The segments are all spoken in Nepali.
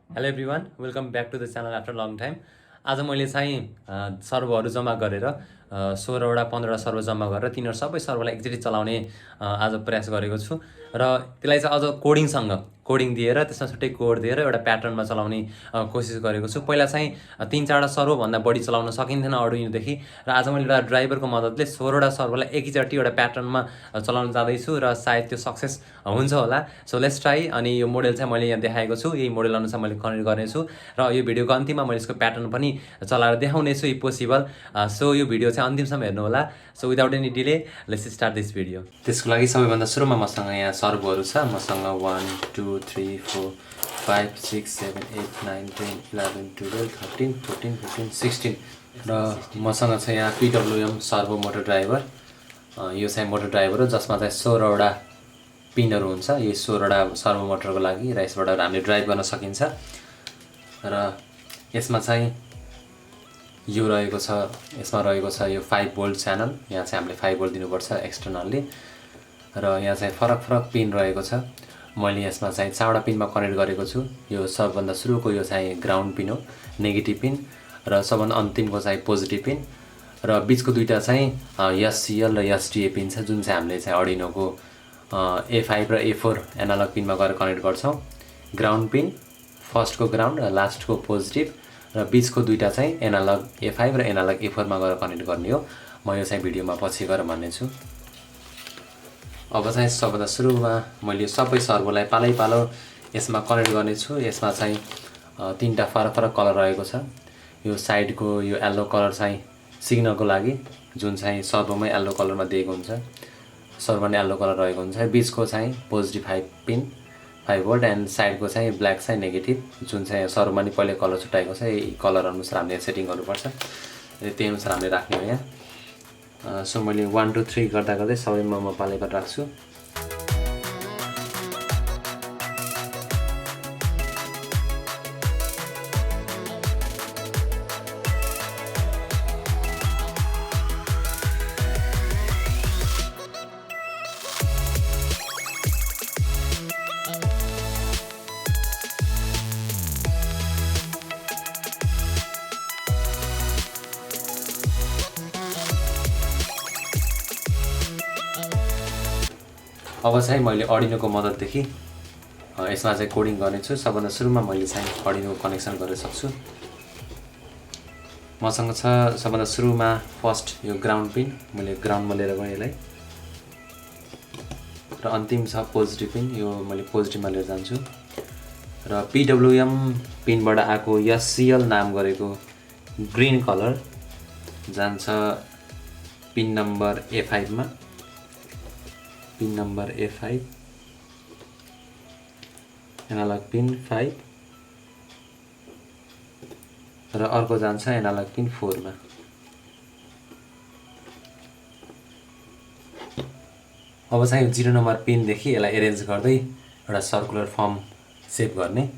Hello everyone, welcome back to the channel after long time. आज मैले चाहिँ सर्भरहरू जम्मा गरेर 16वटा 15वटा सर्भर जम्मा गरेर तिनीहरू सबै सर्भरलाई एकचोटि चलाउने आज प्रयास गरेको छु र त्यसलाई चाहिँ अझ कोडिङ दिएर त्यसमा छुट्टै कोड दिएर एउटा प्याटर्नमा चलाउने कोसिस गरेको छु। पहिला चाहिँ 3-4वटा सर्भरभन्दा बढी चलाउन सकिन्थेन अर्डुइनोदेखि र आज मैले एउटा ड्राइभरको मद्दतले 16वटा सर्भरलाई एकैचोटि एउटा प्याटर्नमा चलाउन जाँदैछु र सायद त्यो सक्सेस हुन्छ होला। So let's try. अनि यो मोडेल चाहिँ मैले यहाँ देखाएको छु, यही मोडेल अनुसार मैले कनेक्ट गर्नेछु र यो भिडियोको अन्तिममा मैले यसको प्याटर्न पनि चलाएर देखाउनेछु इफ पोसिबल। सो यो भिडियो चाहिँ अन्तिमसम्म हेर्नु होला। So without any delay let's start this video. त्यसको लागि सबैभन्दा सुरुमा मसँग यहाँ सर्भरहरू छ। मसँग 1 2 3 4 5 6 7 8 9 10 11 12 13 14 15 16 र मसँग छ यहाँ PWM सर्भो मोटर ड्राइभर। यो चाहिँ मोटर ड्राइभर हो जसमा चाहिँ 16वटा पिनहरू हुन्छ। यो 16वटा सर्भो मोटरको लागि र यसबाट हामीले ड्राइभ गर्न सकिन्छ। र यसमा चाहिँ यो रहेको छ, यसमा रहेको छ यो 5 भोल्ट च्यानल। यहाँ चाहिँ हामीले 5 भोल्ट दिनुपर्छ एक्सटर्नल्ली। र यहाँ चाहिँ फरक फरक पिन रहेको छ। मैले यसमा चाहिँ 4वटा पिनमा कनेक्ट गरेको छु। यो सबभन्दा सुरुको यो चाहिँ ग्राउन्ड पिन हो, नेगेटिभ पिन, र सबभन्दा अन्तिमको चाहिँ पोजिटिभ पिन, र बिचको दुईटा चाहिँ SCL र SDA पिन छ जुन चाहिँ हामीले चाहिँ अर्डिनोको A5 र A4 एनालग पिनमा गएर कनेक्ट गर्छौँ। ग्राउन्ड पिन फर्स्टको ग्राउन्ड र लास्टको पोजिटिभ, र बिचको दुईटा चाहिँ एनालग A5 र एनालग A4 मा गएर कनेक्ट गर्ने हो। म यो चाहिँ भिडियोमा पछि गएर भन्नेछु। अब चाहिँ सबभन्दा सुरुमा मैले सबै सर्भरलाई पालै यसमा कनेक्ट गर्नेछु। यसमा चाहिँ 3टा फरक फरक कलर रहेको छ। यो साइडको यो येल्लो कलर चाहिँ सिग्नलको लागि जुन चाहिँ सर्भोमै येल्लो कलरमा दिएको हुन्छ, सर्भरमा येल्लो कलर रहेको हुन्छ। बिचको चाहिँ पोजिटिभ 5 पिन 5 भोल्ट एन्ड साइडको चाहिँ ब्ल्याक चाहिँ नेगेटिभ जुन चाहिँ सर्भरमा नि पहिले कलर छुट्याएको छ। यही कलर अनुसार हामीले सेटिङ गर्नुपर्छ। त्यही अनुसार हामीले राख्ने हो यहाँ। सो मैले 1 2 3 गर्दा गर्दै सबैमा म पालैबाट राख्छु। अब चाहिँ मैले अर्डिनोको मद्दतदेखि यसमा चाहिँ कोडिङ गर्नेछु। सबभन्दा सुरुमा मैले चाहिँ अर्डिनोको कनेक्सन गर्न सक्छु। मसँग छ सबभन्दा सुरुमा फर्स्ट यो ग्राउन्ड पिन, मैले ग्राउन्डमा लिएर गएँ यसलाई, र अन्तिम छ पोजिटिभ पिन, यो मैले पोजिटिभमा लिएर जान्छु। र PWM पिनबाट आएको SCL नाम गरेको ग्रिन कलर जान्छ पिन नम्बर A5 मा, pin number A5 analogue pin 5, र अर्को जान्छ एनालग पिन 4 मा। अब चाहिँ 0 नम्बर पिनदेखि यसलाई एरेन्ज गर्दै एउटा सर्कुलर फर्म सेभ गर्ने।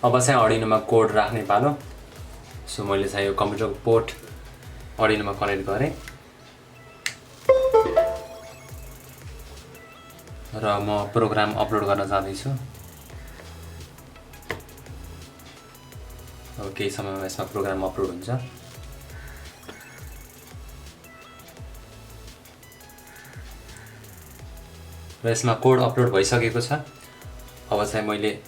अब चाहिँ अर्डिनोमा कोड राख्ने पालो। सो मैले चाहिँ यो कम्प्युटरको पोर्ट अर्डिनोमा कनेक्ट गरेँ र म प्रोग्राम अपलोड गर्न जाँदैछु। अब केही समयमा यसमा प्रोग्राम अपलोड हुन्छ। र यसमा कोड अपलोड भइसकेको छ। अब चाहिँ मैले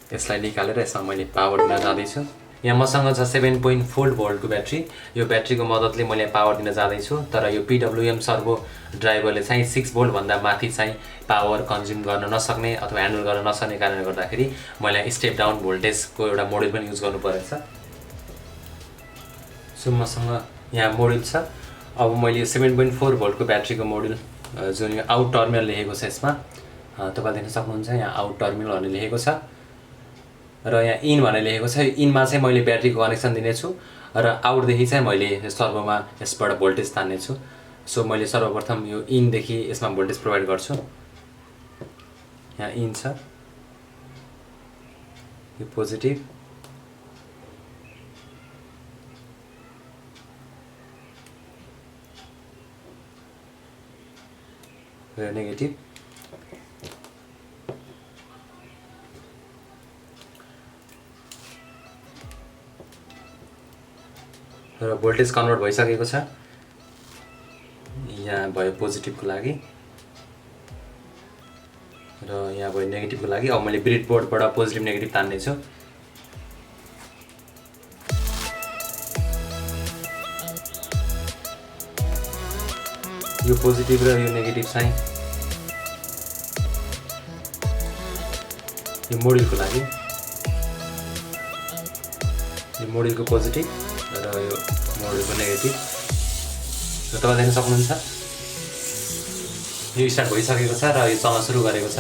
यसलाई निकालेर यसमा मैले पावर दिन जाँदैछु। यहाँ मसँग छ 7.4 भोल्टको ब्याट्री। यो ब्याट्रीको मद्दतले मैले पावर दिन जाँदैछु। तर यो PWM सर्भो ड्राइभरले चाहिँ 6 भोल्ट भन्दा माथि चाहिँ पावर कन्ज्युम गर्न नसक्ने अथवा ह्यान्डल गर्न नसक्ने कारणले गर्दाखेरि मैले स्टेप डाउन भोल्टेजको एउटा मोडेल पनि युज गर्नु परेछ। सो मसँग यहाँ मोड्युल छ। अब मैले 7.4 भोल्टको ब्याट्रीको मोड्युल जुन यो आउट टर्मिनल लेखेको छ यसमा तपाईँले देख्न सक्नुहुन्छ। यहाँ आउट टर्मिनल भनेर लेखेको छ र यहाँ इन भनेर लेखेको छ। इनमा चाहिँ मैले ब्याट्रीको कनेक्सन दिनेछु र आउटदेखि चाहिँ मैले सर्भोमा यसबाट भोल्टेज तान्नेछु। सो मैले सर्वप्रथम यो इनदेखि यसमा भोल्टेज प्रोभाइड गर्छु। यहाँ इन छ, यो पोजिटिभ र नेगेटिभ। र भोल्टेज कन्भर्ट भइसकेको छ। यहाँ भयो पोजिटिभको लागि र यहाँ भयो नेगेटिभको लागि। अब मैले ब्रेडबोर्डबाट पोजिटिभ नेगेटिभ तान्नेछु। यो पोजिटिभ र यो नेगेटिभ चाहिँ यो मोड्युलको लागि, यो मोड्युलको पोजिटिभ र यो मोड्युलको नेगेटिभ। र तपाईँ देख्न सक्नुहुन्छ यो स्टार्ट भइसकेको छ र यो चल्न सुरु गरेको छ।